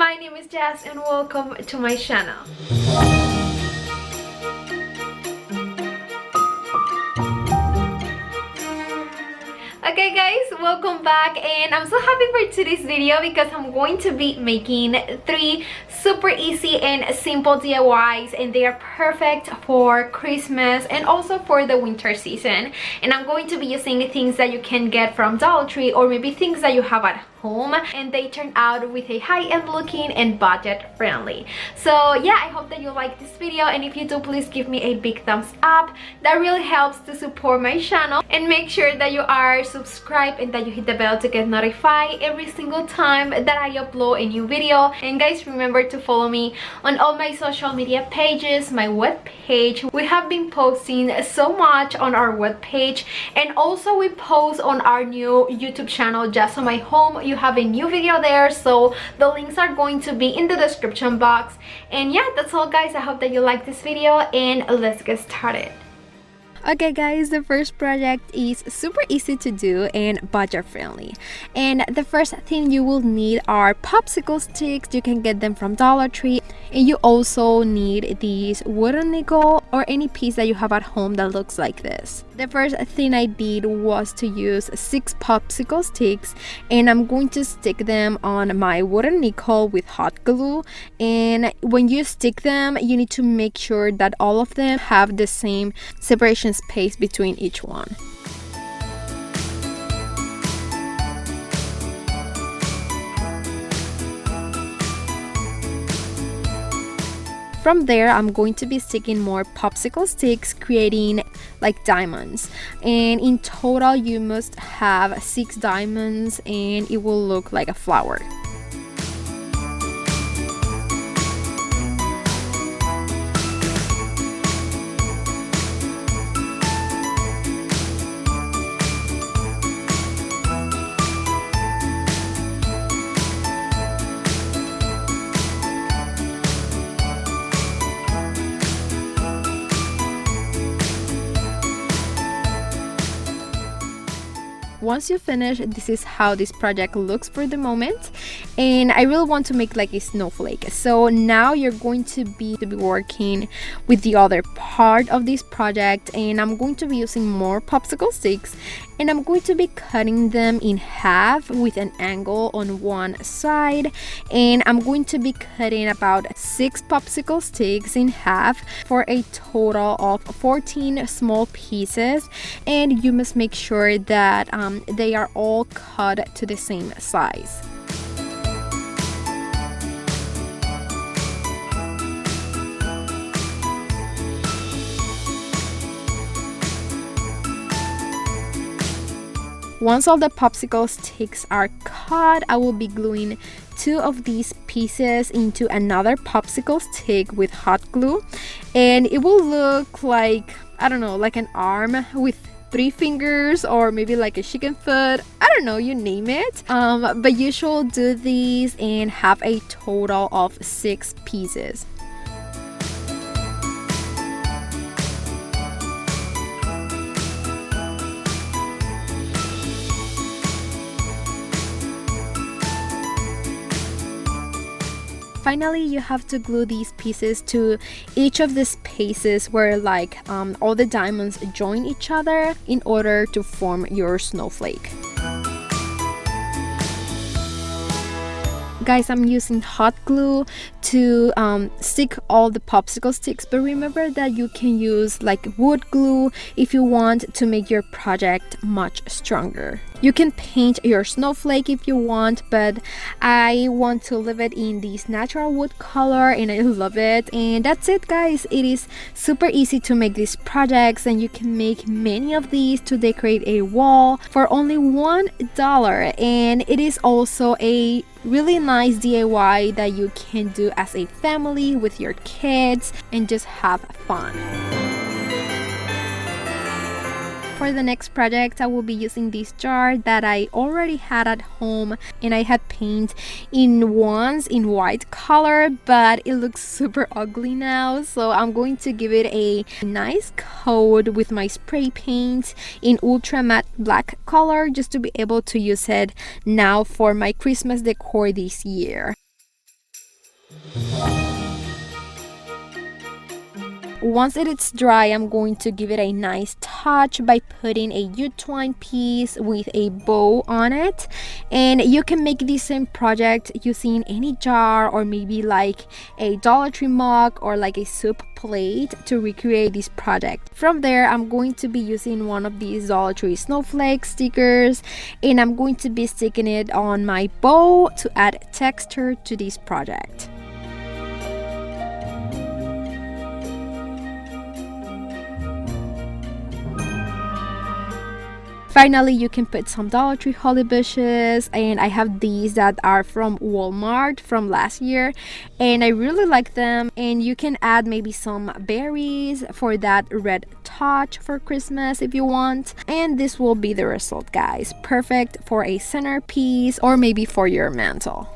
my name is Jazz and welcome to my channel. Okay guys, welcome back, and I'm so happy for today's video because I'm going to be making 3 super easy and simple DIYs, and they are perfect for Christmas and also for the winter season. And I'm going to be using things that you can get from Dollar Tree or maybe things that you have at home, and they turn out with a high-end looking and budget friendly. So yeah, I hope that you like this video, and if you do, please give me a big thumbs up. That really helps to support my channel, and make sure that you are subscribed and that you hit the bell to get notified every single time that I upload a new video. And guys, remember to follow me on all my social media pages, my web page. We have been posting so much on our web page, and also we post on our new YouTube channel, Jazomy Home. You have a new video there, so the links are going to be in the description box. And yeah, that's all guys. I hope that you like this video, and let's get started. Okay guys, the first project is super easy to do and budget friendly. And the first thing you will need are popsicle sticks. You can get them from Dollar Tree. And you also need these wooden nickel or any piece that you have at home that looks like this. The first thing I did was to use 6 popsicle sticks, and I'm going to stick them on my wooden nickel with hot glue. And when you stick them, you need to make sure that all of them have the same separation space between each one. From there, I'm going to be sticking more popsicle sticks, creating like diamonds. And in total, you must have 6 diamonds, and it will look like a flower. Once you finish, this is how this project looks for the moment, and I really want to make like a snowflake. So now you're going to be working with the other part of this project, and I'm going to be using more popsicle sticks, and I'm going to be cutting them in half with an angle on one side. And I'm going to be cutting about 6 popsicle sticks in half for a total of 14 small pieces, and you must make sure that they are all cut to the same size. Once all the popsicle sticks are cut, I will be gluing 2 of these pieces into another popsicle stick with hot glue, and it will look like, I don't know, like an arm with 3 fingers, or maybe like a chicken foot. I don't know, you name it. But you should do these and have a total of 6 pieces. Finally, you have to glue these pieces to each of the spaces where like all the diamonds join each other in order to form your snowflake. Guys, I'm using hot glue to stick all the popsicle sticks, but remember that you can use like wood glue if you want to make your project much stronger. You can paint your snowflake if you want, but I want to leave it in this natural wood color, and I love it. And that's it guys, it is super easy to make these projects, and you can make many of these to decorate a wall for only $1. And it is also a really nice DIY that you can do as a family with your kids and just have fun. For the next project, I will be using this jar that I already had at home, and I had paint in once in white color, but it looks super ugly now, so I'm going to give it a nice coat with my spray paint in ultra matte black color, just to be able to use it now for my Christmas decor this year. Once it is dry, I'm going to give it a nice touch by putting a twine piece with a bow on it. And you can make this same project using any jar or maybe like a Dollar Tree mug or like a soup plate to recreate this project. From there, I'm going to be using one of these Dollar Tree snowflake stickers, and I'm going to be sticking it on my bow to add texture to this project. Finally, you can put some Dollar Tree holly bushes, and I have these that are from Walmart from last year, and I really like them. And you can add maybe some berries for that red touch for Christmas if you want. And this will be the result, guys. Perfect for a centerpiece or maybe for your mantle.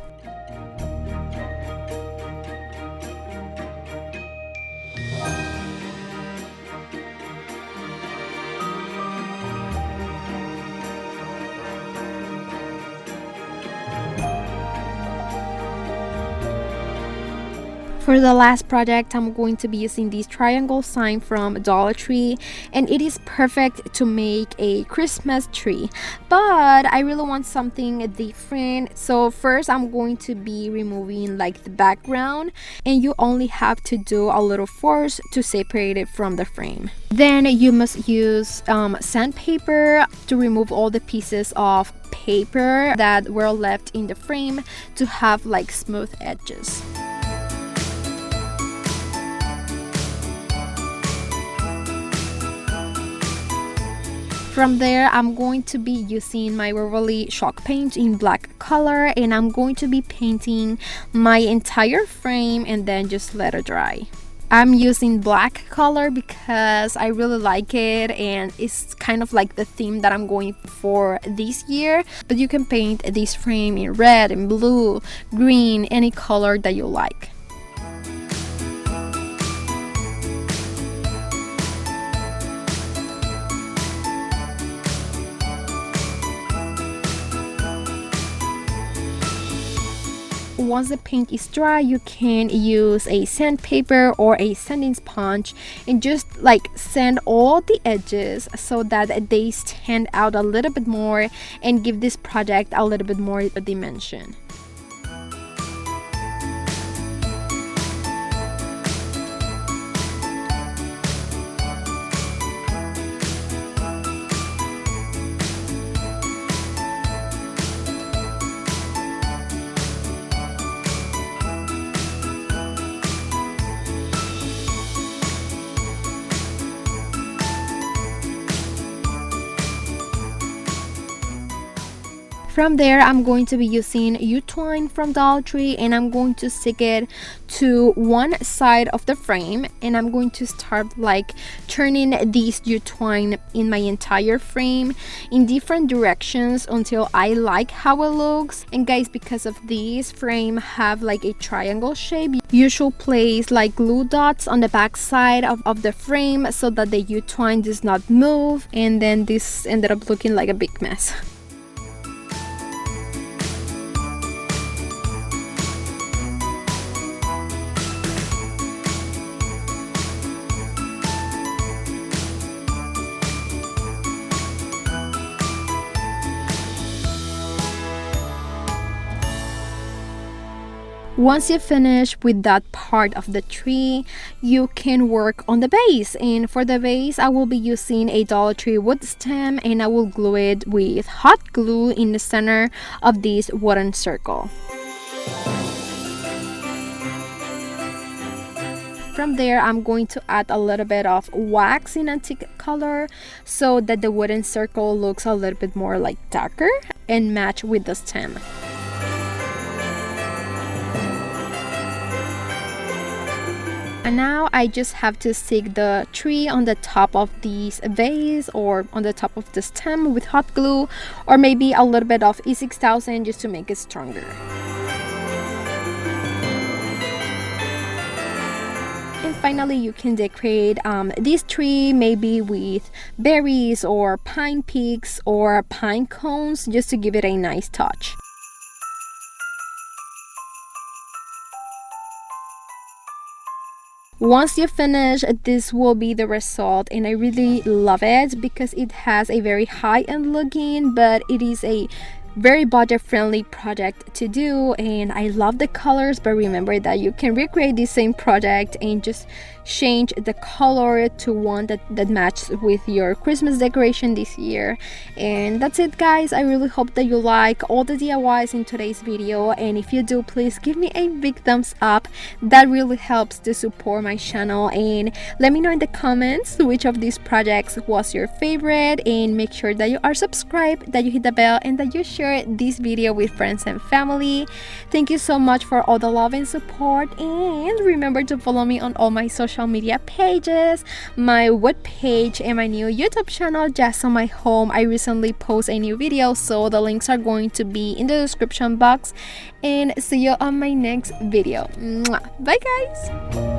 For the last project, I'm going to be using this triangle sign from Dollar Tree, and it is perfect to make a Christmas tree, but I really want something different. So first I'm going to be removing like the background, and you only have to do a little force to separate it from the frame. Then you must use sandpaper to remove all the pieces of paper that were left in the frame to have like smooth edges. From there, I'm going to be using my Waverly chalk paint in black color, and I'm going to be painting my entire frame and then just let it dry. I'm using black color because I really like it, and it's kind of like the theme that I'm going for this year. But you can paint this frame in red and blue, green, any color that you like. Once the paint is dry, you can use a sandpaper or a sanding sponge and just like sand all the edges so that they stand out a little bit more and give this project a little bit more dimension. From there, I'm going to be using twine from Dollar Tree, and I'm going to stick it to one side of the frame, and I'm going to start like turning this twine in my entire frame in different directions until I like how it looks. And guys, because of this frame have like a triangle shape, you should place like glue dots on the back side of the frame so that the twine does not move, and then this ended up looking like a big mess. Once you finish with that part of the tree, you can work on the base. And for the base, I will be using a Dollar Tree wood stem, and I will glue it with hot glue in the center of this wooden circle. From there, I'm going to add a little bit of wax in antique color so that the wooden circle looks a little bit more like darker and match with the stem. And now I just have to stick the tree on the top of this vase or on the top of the stem with hot glue, or maybe a little bit of E6000 just to make it stronger. And finally, you can decorate this tree maybe with berries or pine peaks or pine cones just to give it a nice touch. Once you finish, this will be the result, and I really love it because it has a very high-end looking, but it is a very budget friendly project to do, and I love the colors. But remember that you can recreate the same project and just change the color to one that matches with your Christmas decoration this year. And that's it, guys. I really hope that you like all the DIYs in today's video, and if you do, please give me a big thumbs up. That really helps to support my channel, and let me know in the comments which of these projects was your favorite, and make sure that you are subscribed, that you hit the bell, and that you share this video with friends and family. Thank you so much for all the love and support, and remember to follow me on all my social media pages, my webpage, and my new YouTube channel, Jazomy Home. I recently posted a new video, so the links are going to be in the description box, and see you on my next video. Mwah. Bye, guys.